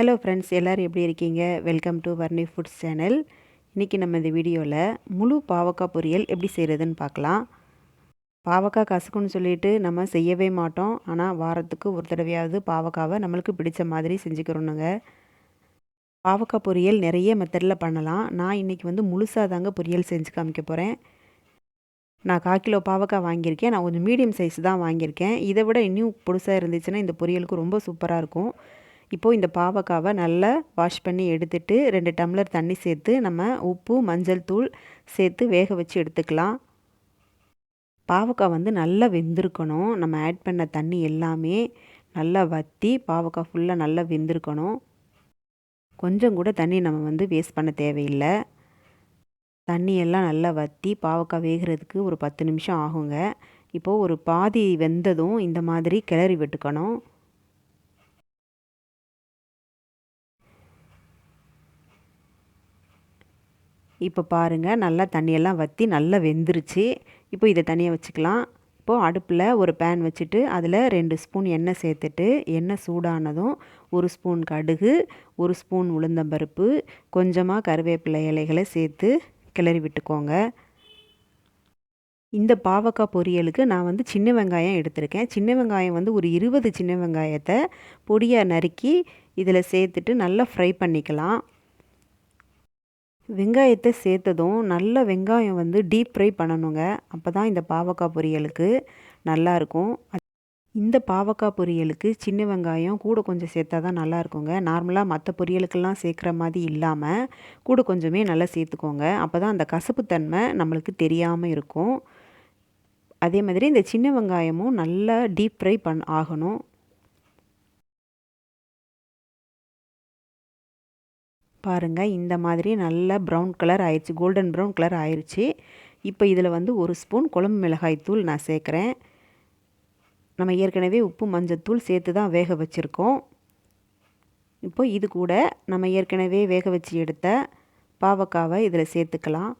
Hello friends, எல்லோரும் எப்படி இருக்கீங்க? Welcome to VarNivFoods channel. இன்றைக்கி நம்ம இந்த வீடியோவில் முழு பாவக்காய் பொரியல் எப்படி செய்கிறதுன்னு பார்க்கலாம். பாவக்காய் கசக்குன்னு சொல்லிட்டு நம்ம செய்யவே மாட்டோம். ஆனால் வாரத்துக்கு ஒரு தடவையாவது பாவக்காவை நம்மளுக்கு பிடிச்ச மாதிரி செஞ்சுக்கிறோனுங்க. பாவக்காய் பொரியல் நிறைய மெத்தடில் பண்ணலாம். நான் இன்றைக்கி முழுசாக தாங்க பொரியல் செஞ்சு காமிக்க போகிறேன். நான் 1/4 கிலோ பாவக்காய் வாங்கியிருக்கேன். நான் கொஞ்சம் மீடியம் சைஸ் தான் வாங்கியிருக்கேன். இதை விட இன்னும் பொடுசாக இருந்துச்சுன்னா இந்த பொரியலுக்கு ரொம்ப சூப்பராக இருக்கும். இப்போது இந்த பாவக்காவை நல்லா வாஷ் பண்ணி எடுத்துட்டு 2 டம்ளர் தண்ணி சேர்த்து நம்ம உப்பு, மஞ்சள் தூள் சேர்த்து வேக வச்சு எடுத்துக்கலாம். பாவக்காய் நல்லா வெந்திருக்கணும். நம்ம ஆட் பண்ண தண்ணி எல்லாமே நல்லா வற்றி பாவக்காய் ஃபுல்லாக நல்லா வெந்திருக்கணும். கொஞ்சம் கூட தண்ணி நம்ம வேஸ்ட் பண்ண தேவையில்லை. தண்ணியெல்லாம் நல்லா வற்றி பாவக்காய் வேகிறதுக்கு ஒரு 10 நிமிஷம் ஆகுங்க. இப்போது ஒரு பாதி வெந்ததும் இந்த மாதிரி கிளறி விட்டுக்கணும். இப்போ பாருங்கள், நல்லா தண்ணியெல்லாம் வற்றி நல்லா வெந்துருச்சு. இப்போ இதை தனியாக வச்சுக்கலாம். இப்போது அடுப்பில் ஒரு பேன் வச்சுட்டு அதில் 2 ஸ்பூன் எண்ணெய் சேர்த்துட்டு எண்ணெய் சூடானதும் 1 ஸ்பூன் கடுகு, 1 ஸ்பூன் உளுந்தம்பருப்பு, கொஞ்சமாக கருவேப்பிலை இலைகளை சேர்த்து கிளறி விட்டுக்கோங்க. இந்த பாவக்காய் பொரியலுக்கு நான் சின்ன வெங்காயம் எடுத்திருக்கேன். சின்ன வெங்காயம் ஒரு 20 சின்ன வெங்காயத்தை பொடியாக நறுக்கி இதில் சேர்த்துட்டு நல்லா ஃப்ரை பண்ணிக்கலாம். வெங்காயத்தை சேர்த்ததும் நல்ல வெங்காயம் டீப் ஃப்ரை பண்ணணுங்க. அப்போ தான் இந்த பாவக்காய் பொரியலுக்கு நல்லாயிருக்கும். இந்த பாவக்காய் பொரியலுக்கு சின்ன வெங்காயம் கூட கொஞ்சம் சேர்த்தா தான் நல்லாயிருக்குங்க. நார்மலாக மற்ற பொரியலுக்கெல்லாம் சேர்க்குற மாதிரி இல்லாமல் கூட கொஞ்சமே நல்லா சேர்த்துக்கோங்க. அப்போ தான் அந்த கசப்புத்தன்மை நம்மளுக்கு தெரியாமல் இருக்கும். அதே மாதிரி இந்த சின்ன வெங்காயமும் நல்லா டீப் ஃப்ரை ஆகணும். பாருங்கள், இந்த மாதிரி நல்லா ப்ரௌன் கலர் ஆயிடுச்சு, கோல்டன் ப்ரௌன் கலர் ஆயிடுச்சு. இப்போ இதில் 1 ஸ்பூன் குழம்பு மிளகாய் தூள் நான் சேர்க்குறேன். நம்ம ஏற்கனவே உப்பு, மஞ்சத்தூள் சேர்த்து தான் வேக வச்சுருக்கோம். இப்போ இது கூட நம்ம ஏற்கனவே வேக வச்சு எடுத்த பாவக்காவை இதில் சேர்த்துக்கலாம்.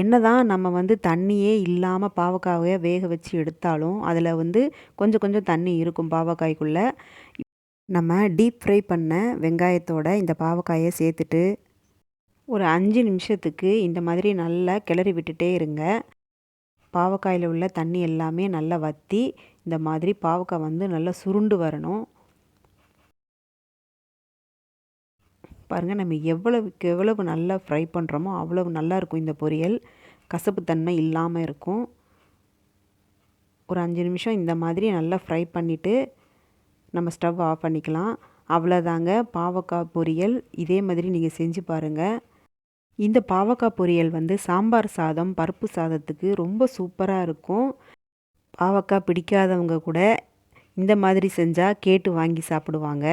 என்ன தான் நம்ம தண்ணியே இல்லாமல் பாவக்காயை வேக வச்சு எடுத்தாலும் அதில் கொஞ்சம் கொஞ்சம் தண்ணி இருக்கும் பாவக்காய்க்குள்ளே. நம்ம டீப் ஃப்ரை பண்ண வெங்காயத்தோட இந்த பாவக்காயை சேர்த்துட்டு ஒரு 5 நிமிஷத்துக்கு இந்த மாதிரி நல்லா கிளறி விட்டுட்டே இருங்க. பாவக்காயில் உள்ள தண்ணி எல்லாமே நல்லா வற்றி இந்த மாதிரி பாவக்காய் நல்லா சுருண்டு வரணும். பாருங்கள், நம்ம எவ்வளவுக்கு எவ்வளவு நல்லா ஃப்ரை பண்ணுறோமோ அவ்வளவு நல்லாயிருக்கும் இந்த பொரியல். கசப்புத்தன்மை இல்லாமல் இருக்கும். ஒரு 5 நிமிஷம் இந்த மாதிரி நல்லா ஃப்ரை பண்ணிவிட்டு நம்ம ஸ்டவ் ஆஃப் பண்ணிக்கலாம். அவ்வளோதாங்க, பாவக்காய் பொரியல். இதே மாதிரி நீங்கள் செஞ்சு பாருங்கள். இந்த பாவக்காய் பொரியல் சாம்பார் சாதம், பருப்பு சாதத்துக்கு ரொம்ப சூப்பராக இருக்கும். பாவக்காய் பிடிக்காதவங்க கூட இந்த மாதிரி செஞ்சால் கேட்டு வாங்கி சாப்பிடுவாங்க.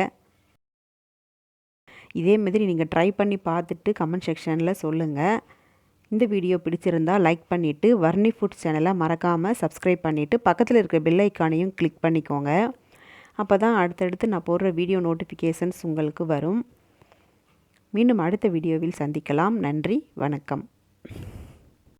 இதே மாதிரி நீங்கள் ட்ரை பண்ணி பார்த்துட்டு கமெண்ட் செக்ஷனில் சொல்லுங்கள். இந்த வீடியோ பிடிச்சிருந்தால் லைக் பண்ணிவிட்டு VarNivFoods சேனலை மறக்காமல் சப்ஸ்கிரைப் பண்ணிவிட்டு பக்கத்தில் இருக்கிற பெல் ஐக்கானையும் கிளிக் பண்ணிக்கோங்க. அப்போ தான் அடுத்தடுத்து நான் போடுற வீடியோ நோட்டிஃபிகேஷன்ஸ் உங்களுக்கு வரும். மீண்டும் அடுத்த வீடியோவில் சந்திக்கலாம். நன்றி, வணக்கம்.